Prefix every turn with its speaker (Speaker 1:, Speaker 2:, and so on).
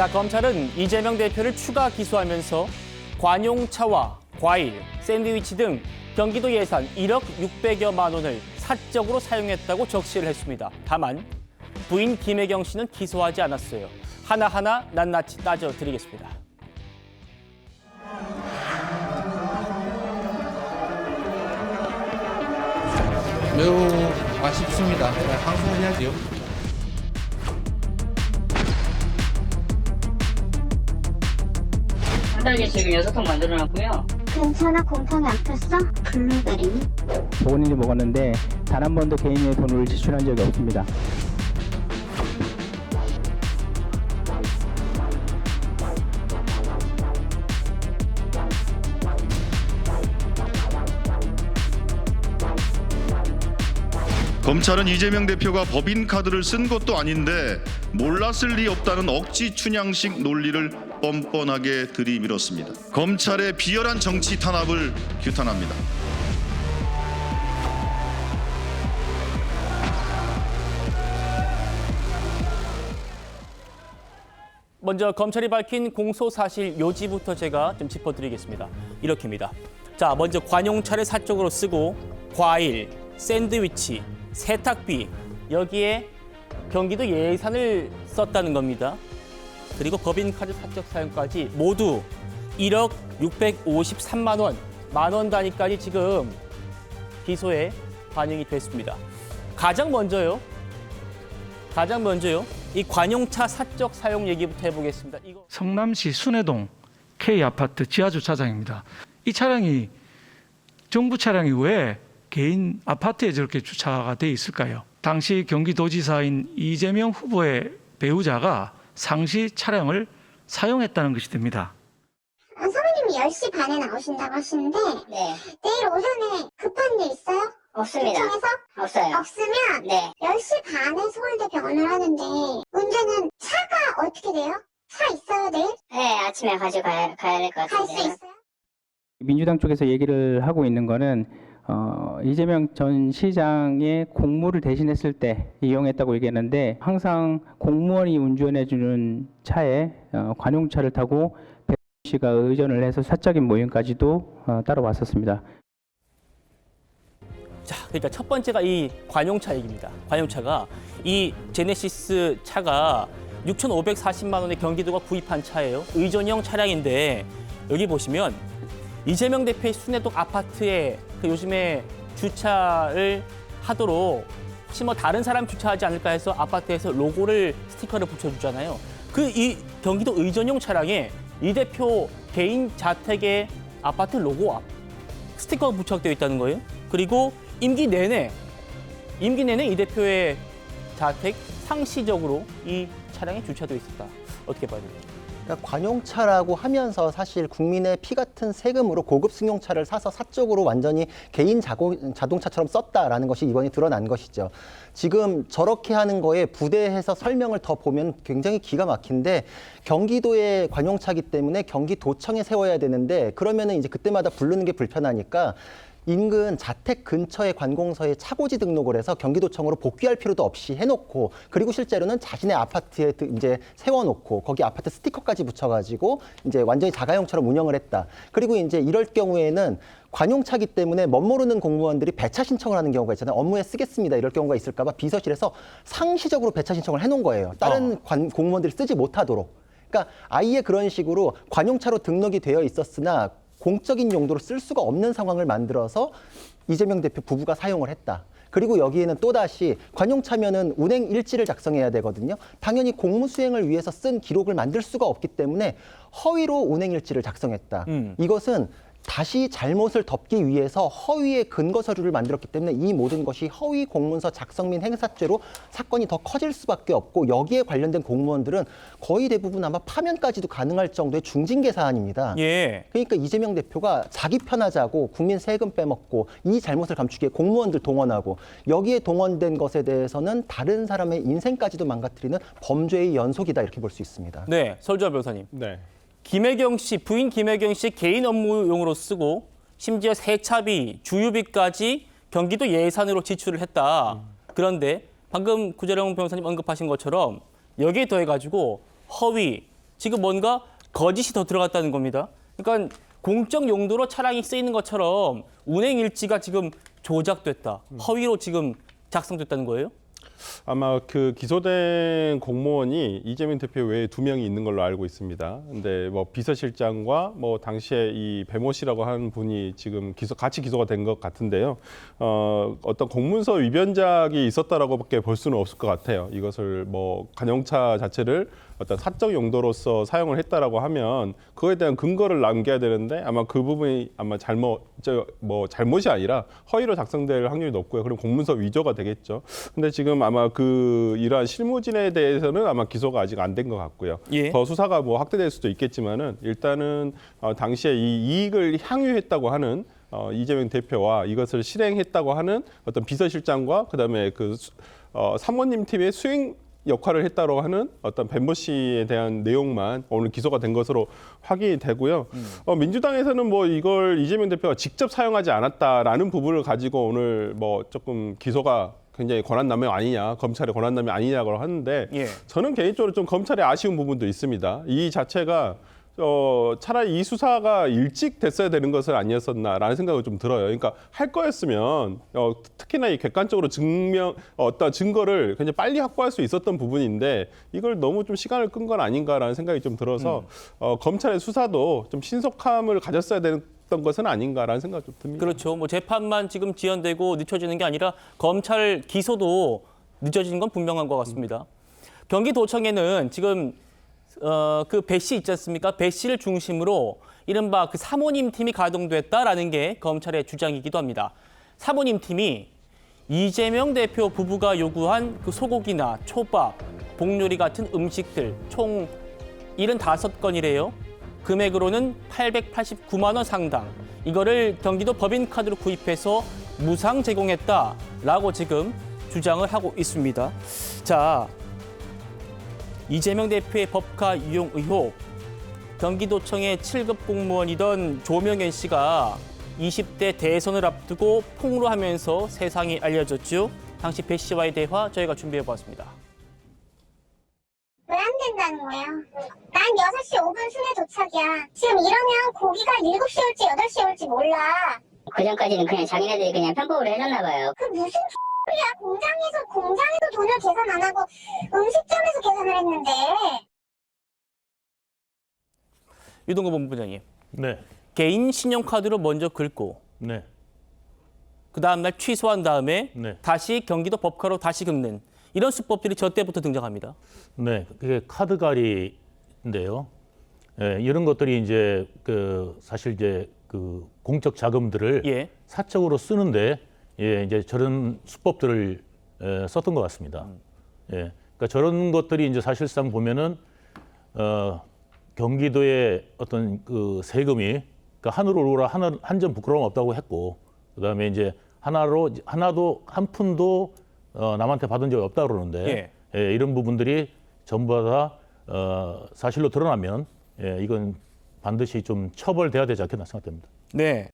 Speaker 1: 자, 검찰은 이재명 대표를 추가 기소하면서 관용차와 과일, 샌드위치 등 경기도 예산 1억 600여만 원을 사적으로 사용했다고 적시를 했습니다. 다만 부인 김혜경 씨는 기소하지 않았어요. 하나하나 낱낱이 따져드리겠습니다.
Speaker 2: 매우 아쉽습니다. 항소해야지요.
Speaker 3: 한 달에 지금 6통 만들어놨고요.
Speaker 4: 괜찮아? 곰팡이 안 폈어? 블루베리?
Speaker 5: 본인이 먹었는데 단 한 번도 개인의 돈을 지출한 적이 없습니다.
Speaker 6: 검찰은 이재명 대표가 법인카드를 쓴 것도 아닌데 몰랐을 리 없다는 억지 춘향식 논리를 뻔뻔하게 들이밀었습니다. 검찰의 비열한 정치 탄압을 규탄합니다.
Speaker 1: 먼저 검찰이 밝힌 공소사실 요지부터 제가 좀 짚어드리겠습니다. 이렇게입니다. 자, 먼저 관용차를 사적으로 쓰고 과일, 샌드위치, 세탁비 여기에 경기도 예산을 썼다는 겁니다. 그리고 법인카드 사적 사용까지 모두 1억 653만 원, 만 원 단위까지 지금 기소에 반영이 됐습니다. 가장 먼저요. 이 관용차 사적 사용 얘기부터 해보겠습니다. 이거
Speaker 7: 성남시 순회동 K아파트 지하주차장입니다. 이 차량이 정부 차량이 왜 개인 아파트에 저렇게 주차가 돼 있을까요? 당시 경기도지사인 이재명 후보의 배우자가 상시 차량을 사용했다는 것이 됩니다.
Speaker 4: 선배님이 10시 반에 나오신다고 하시는데
Speaker 3: 네.
Speaker 4: 내일 오전에 급한 일 있어요?
Speaker 3: 없습니다.
Speaker 4: 구청에서?
Speaker 3: 없어요.
Speaker 4: 없으면
Speaker 3: 네.
Speaker 4: 10시 반에 서울대 병원을 하는데 문제는 차가 어떻게 돼요? 차 있어요 내일?
Speaker 3: 네, 아침에 가지고 가야 될 것
Speaker 4: 갈 수
Speaker 3: 같은데.
Speaker 4: 있어요?
Speaker 5: 민주당 쪽에서 얘기를 하고 있는 거는 이재명 전 시장의 공무를 대신했을 때 이용했다고 얘기했는데 항상 공무원이 운전해주는 차에 관용차를 타고 배 씨가 의전을 해서 사적인 모임까지도 따라왔었습니다.
Speaker 1: 자, 그러니까 첫 번째가 이 관용차 얘기입니다. 관용차가 이 제네시스 차가 6,540만 원에 경기도가 구입한 차예요. 의전형 차량인데 여기 보시면 이재명 대표의 순회동 아파트에 그 요즘에 주차를 하도록 혹시 뭐 다른 사람 주차하지 않을까 해서 아파트에서 로고를 스티커를 붙여주잖아요. 그 이 경기도 의전용 차량에 이 대표 개인 자택의 아파트 로고 앞 스티커가 부착되어 있다는 거예요. 그리고 임기 내내 이 대표의 자택 상시적으로 이 차량에 주차되어 있었다. 어떻게 봐야 돼요?
Speaker 8: 그러니까 관용차라고 하면서 사실 국민의 피 같은 세금으로 고급 승용차를 사서 사적으로 완전히 개인 자동차처럼 썼다라는 것이 이번에 드러난 것이죠. 지금 저렇게 하는 거에 부대해서 설명을 더 보면 굉장히 기가 막힌데 경기도의 관용차기 때문에 경기도청에 세워야 되는데 그러면은 이제 그때마다 부르는 게 불편하니까 인근 자택 근처의 관공서에 차고지 등록을 해서 경기도청으로 복귀할 필요도 없이 해놓고 그리고 실제로는 자신의 아파트에 이제 세워놓고 거기 아파트 스티커까지 붙여가지고 이제 완전히 자가용처럼 운영을 했다. 그리고 이제 이럴 경우에는 관용차기 때문에 멋모르는 공무원들이 배차 신청을 하는 경우가 있잖아요. 업무에 쓰겠습니다. 이럴 경우가 있을까 봐 비서실에서 상시적으로 배차 신청을 해놓은 거예요. 다른 공무원들이 쓰지 못하도록. 그러니까 아예 그런 식으로 관용차로 등록이 되어 있었으나 공적인 용도로 쓸 수가 없는 상황을 만들어서 이재명 대표 부부가 사용을 했다. 그리고 여기에는 또다시 관용차면은 운행 일지를 작성해야 되거든요. 당연히 공무 수행을 위해서 쓴 기록을 만들 수가 없기 때문에 허위로 운행 일지를 작성했다. 이것은 다시 잘못을 덮기 위해서 허위의 근거 서류를 만들었기 때문에 이 모든 것이 허위 공문서 작성 및 행사죄로 사건이 더 커질 수밖에 없고 여기에 관련된 공무원들은 거의 대부분 아마 파면까지도 가능할 정도의 중징계 사안입니다.
Speaker 1: 예.
Speaker 8: 그러니까 이재명 대표가 자기 편하자고 국민 세금 빼먹고 이 잘못을 감추기 위해 공무원들 동원하고 여기에 동원된 것에 대해서는 다른 사람의 인생까지도 망가뜨리는 범죄의 연속이다 이렇게 볼 수 있습니다.
Speaker 1: 네, 설주화 변호사님.
Speaker 2: 네.
Speaker 1: 김혜경 씨, 부인 김혜경 씨 개인 업무용으로 쓰고 심지어 세차비, 주유비까지 경기도 예산으로 지출을 했다. 그런데 방금 구재령 변호사님 언급하신 것처럼 여기에 더해가지고 허위, 지금 뭔가 거짓이 더 들어갔다는 겁니다. 그러니까 공적 용도로 차량이 쓰이는 것처럼 운행 일지가 지금 조작됐다. 허위로 지금 작성됐다는 거예요?
Speaker 9: 아마 그 기소된 공무원이 이재명 대표 외에 2명이 있는 걸로 알고 있습니다. 근데 뭐 비서실장과 뭐 당시에 이 배모 씨라고 하는 분이 지금 같이 기소가 된 것 같은데요. 어떤 공문서 위변작이 있었다라고밖에 볼 수는 없을 것 같아요. 이것을 뭐 관용차 자체를 어떤 사적 용도로서 사용을 했다라고 하면 그거에 대한 근거를 남겨야 되는데 아마 그 부분이 아마 잘못이 아니라 허위로 작성될 확률이 높고요. 그럼 공문서 위조가 되겠죠. 근데 지금 아마 그 이러한 실무진에 대해서는 아마 기소가 아직 안 된 것 같고요.
Speaker 1: 예.
Speaker 9: 더 수사가 뭐 확대될 수도 있겠지만은 일단은 당시에 이 이익을 향유했다고 하는 이재명 대표와 이것을 실행했다고 하는 어떤 비서실장과 그다음에 그 사모님 팀의 수행 역할을 했다고 하는 어떤 벤모 씨에 대한 내용만 오늘 기소가 된 것으로 확인이 되고요. 민주당에서는 뭐 이걸 이재명 대표가 직접 사용하지 않았다라는 부분을 가지고 오늘 뭐 조금 기소가 굉장히 권한남용 아니냐, 검찰의 권한남용 아니냐고 하는데
Speaker 1: 예.
Speaker 9: 저는 개인적으로 좀 검찰의 아쉬운 부분도 있습니다. 이 자체가 차라리 이 수사가 일찍 됐어야 되는 것은 아니었었나라는 생각이 좀 들어요. 그러니까 할 거였으면 특히나 이 객관적으로 어떤 증거를 굉장히 빨리 확보할 수 있었던 부분인데 이걸 너무 좀 시간을 끈 건 아닌가라는 생각이 좀 들어서 검찰의 수사도 좀 신속함을 가졌어야 됐던 것은 아닌가라는 생각이 좀 듭니다.
Speaker 1: 그렇죠. 뭐 재판만 지금 지연되고 늦춰지는 게 아니라 검찰 기소도 늦어지는 건 분명한 것 같습니다. 경기도청에는 지금 그 배 씨 있지 않습니까? 배 씨를 중심으로 이른바 그 사모님 팀이 가동됐다라는 게 검찰의 주장이기도 합니다. 사모님 팀이 이재명 대표 부부가 요구한 그 소고기나 초밥, 복요리 같은 음식들 총 75건이래요. 금액으로는 889만 원 상당. 이거를 경기도 법인카드로 구입해서 무상 제공했다라고 지금 주장을 하고 있습니다. 자, 이재명 대표의 법카 유용 의혹, 경기도청의 7급 공무원이던 조명현 씨가 20대 대선을 앞두고 폭로하면서 세상에 알려졌죠. 당시 배 씨와의 대화 저희가 준비해보았습니다.
Speaker 4: 왜 안 된다는 거예요? 난 6시 5분 순회 도착이야. 지금 이러면 고기가 7시에 올지 8시에 올지 몰라.
Speaker 3: 그 전까지는 그냥 자기네들이 그냥 편법으로 해줬나 봐요.
Speaker 4: 그 무슨 소리야. 공장에서 돈을 계산 안 하고 음식점에서 계산을 했는데.
Speaker 1: 유동근 본부장님,
Speaker 10: 네,
Speaker 1: 개인 신용카드로 먼저 긁고
Speaker 10: 네,
Speaker 1: 그 다음날 취소한 다음에
Speaker 10: 네.
Speaker 1: 다시 경기도 법카로 다시 긁는 이런 수법들이 저 때부터 등장합니다.
Speaker 10: 네. 그게 카드갈이인데요. 예, 이런 것들이 이제 사실 이제 그 공적 자금들을
Speaker 1: 예.
Speaker 10: 사적으로 쓰는데 이제 저런 수법들을 썼던 것 같습니다. 예, 그러니까 저런 것들이 이제 사실상 보면은 경기도의 어떤 그 세금이 그러니까 하늘로 오라 한 점 부끄러움 없다고 했고 그다음에 이제 하나도 한 푼도 남한테 받은 적이 없다고 그러는데 예, 이런 부분들이 전부 다 사실로 드러나면 이건 반드시 좀 처벌돼야 되지 않겠나 생각됩니다.
Speaker 1: 네.